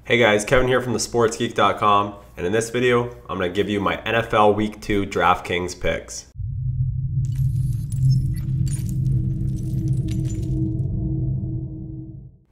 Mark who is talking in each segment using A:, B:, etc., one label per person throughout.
A: Hey guys, Kevin here from thesportsgeek.com, and in this video, I'm going to give you my NFL Week 2 DraftKings picks.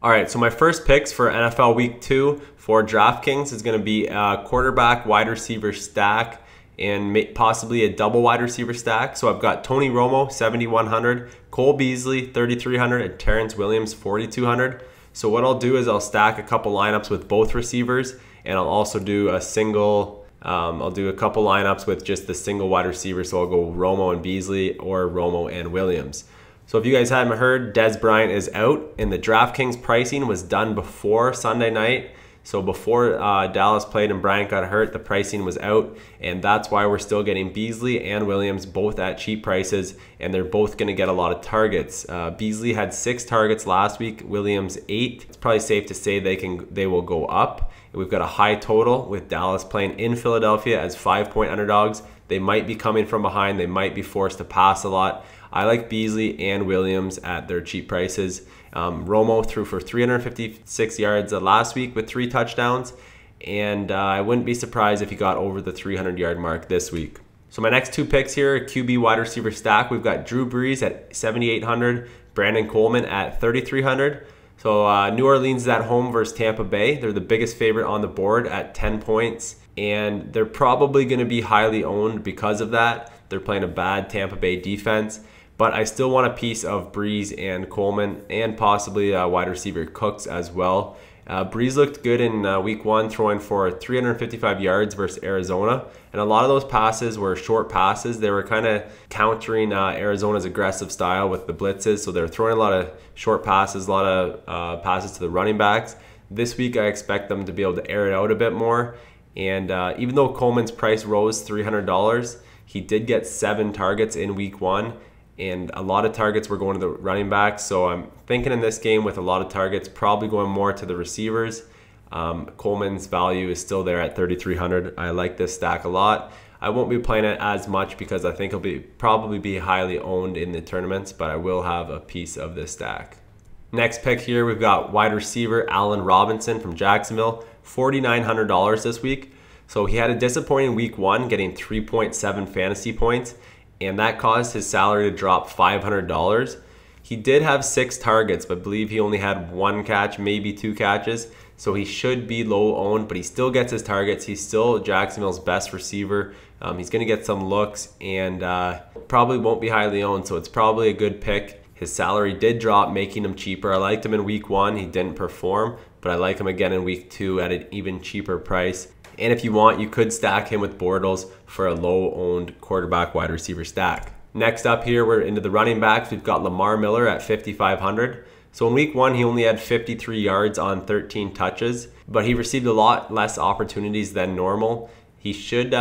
A: Alright, so my first picks for NFL Week 2 for DraftKings is going to be a quarterback wide receiver stack and possibly a double wide receiver stack. So I've got Tony Romo, 7,100, Cole Beasley, 3,300, and Terrence Williams, 4,200. So what I'll do is I'll stack a couple lineups with both receivers, and I'll also do a single, I'll do a couple lineups with just the single wide receiver. So I'll go Romo and Beasley or Romo and Williams. So if you guys haven't heard, Dez Bryant is out, and the DraftKings pricing was done before Sunday night. So before Dallas played and Bryant got hurt, the pricing was out, and that's why we're still getting Beasley and Williams both at cheap prices, and they're both going to get a lot of targets. Beasley had 6 targets last week, Williams 8. It's probably safe to say they will go up. We've got a high total with Dallas playing in Philadelphia as 5-point underdogs. They might be coming from behind. They might be forced to pass a lot. I like Beasley and Williams at their cheap prices. Romo threw for 356 yards last week with 3 touchdowns, and I wouldn't be surprised if he got over the 300-yard mark this week. So my next 2 picks here, QB wide receiver stack. We've got Drew Brees at 7,800, Brandon Coleman at 3,300. So New Orleans is at home versus Tampa Bay. They're the biggest favorite on the board at 10 points, and they're probably going to be highly owned because of that. They're playing a bad Tampa Bay defense. But I still want a piece of Brees and Coleman and possibly wide receiver Cooks as well. Brees looked good in week 1, throwing for 355 yards versus Arizona. And a lot of those passes were short passes. They were kind of countering Arizona's aggressive style with the blitzes. So they're throwing a lot of short passes, a lot of passes to the running backs. This week I expect them to be able to air it out a bit more. And even though Coleman's price rose $300, he did get 7 targets in week 1. And a lot of targets were going to the running backs. So I'm thinking in this game with a lot of targets, probably going more to the receivers. Coleman's value is still there at 3,300. I like this stack a lot. I won't be playing it as much because I think it'll probably be highly owned in the tournaments, but I will have a piece of this stack. Next pick here, we've got wide receiver Allen Robinson from Jacksonville, $4,900 this week. So he had a disappointing week 1, getting 3.7 fantasy points, and that caused his salary to drop $500. He did have 6 targets, but I believe he only had 1 catch, maybe 2 catches. So he should be low owned, but he still gets his targets. He's still Jacksonville's best receiver. He's going to get some looks and probably won't be highly owned, so it's probably a good pick. His salary did drop, making him cheaper. I liked him in week 1. He didn't perform, but I like him again in week 2 at an even cheaper price. And if you want, you could stack him with Bortles for a low-owned quarterback wide receiver stack. Next up here, we're into the running backs. We've got Lamar Miller at 5,500. So in week 1, he only had 53 yards on 13 touches, but he received a lot less opportunities than normal. He should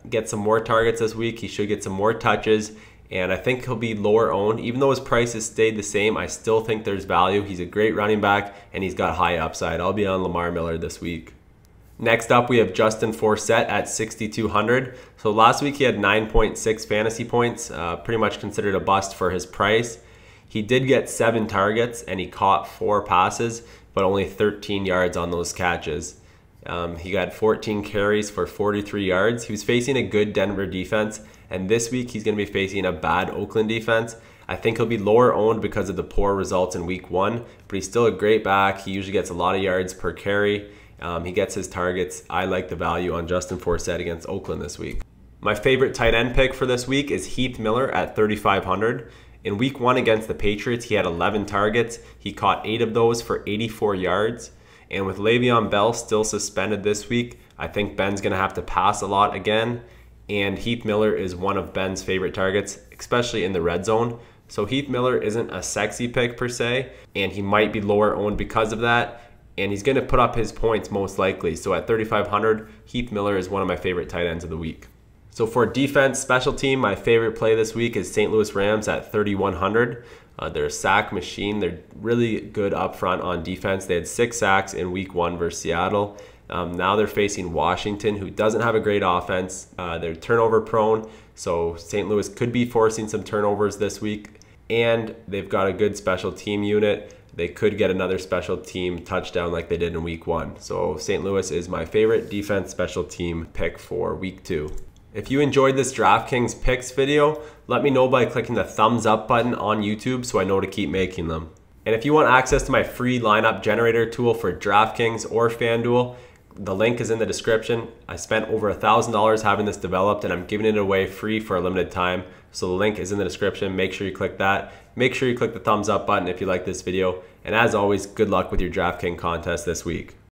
A: get some more targets this week. He should get some more touches, and I think he'll be lower owned. Even though his price has stayed the same, I still think there's value. He's a great running back, and he's got high upside. I'll be on Lamar Miller this week. Next up, we have Justin Forsett at 6,200. So last week he had 9.6 fantasy points, pretty much considered a bust for his price. He did get 7 targets and he caught 4 passes, but only 13 yards on those catches. He got 14 carries for 43 yards. He was facing a good Denver defense, and this week he's going to be facing a bad Oakland defense. I think he'll be lower owned because of the poor results in week 1, but he's still a great back. He usually gets a lot of yards per carry. He gets his targets. I like the value on Justin Forsett against Oakland this week. My favorite tight end pick for this week is Heath Miller at 3,500. In week 1 against the Patriots, he had 11 targets. He caught 8 of those for 84 yards. And with Le'Veon Bell still suspended this week, I think Ben's going to have to pass a lot again. And Heath Miller is one of Ben's favorite targets, especially in the red zone. So Heath Miller isn't a sexy pick per se, and he might be lower owned because of that. And he's going to put up his points most likely. So at 3,500, Heath Miller is one of my favorite tight ends of the week. So for defense, special team, my favorite play this week is St. Louis Rams at 3,100. They're a sack machine. They're really good up front on defense. They had 6 sacks in week 1 versus Seattle. Now they're facing Washington, who doesn't have a great offense. They're turnover prone, so St. Louis could be forcing some turnovers this week. And they've got a good special team unit. they could get another special team touchdown like they did in week 1. So St. Louis is my favorite defense special team pick for week 2. If you enjoyed this DraftKings picks video, let me know by clicking the thumbs up button on YouTube so I know to keep making them. And if you want access to my free lineup generator tool for DraftKings or FanDuel, the link is in the description. I spent over $1,000 having this developed and I'm giving it away free for a limited time. So the link is in the description. Make sure you click that. Make sure you click the thumbs up button if you like this video. And as always, good luck with your DraftKings contest this week.